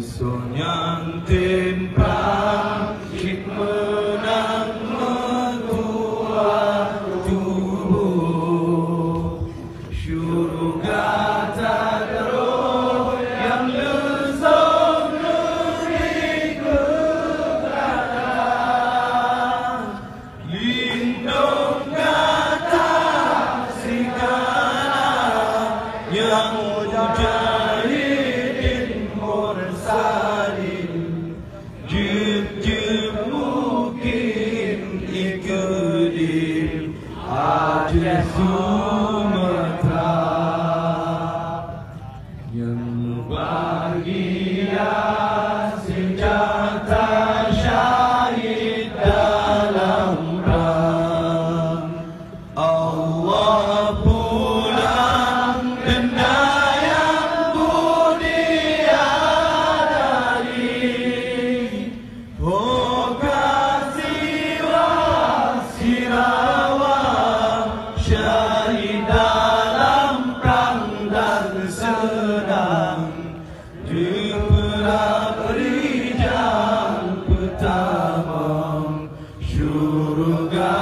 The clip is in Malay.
Sun yang timpang hikmenang mentua tubuh syurga tak roh yang lezat negeri keberadaan lindung kata segala yang mujahidin mursalin jib-jib mungkin ikudim Aceh Sumatera yang bahagia senjata syahid dalam perang Allah pulang denda yang budi adali Pokasiwa Sirawa syahid dalam perang dan sedang di perijal pertama syurga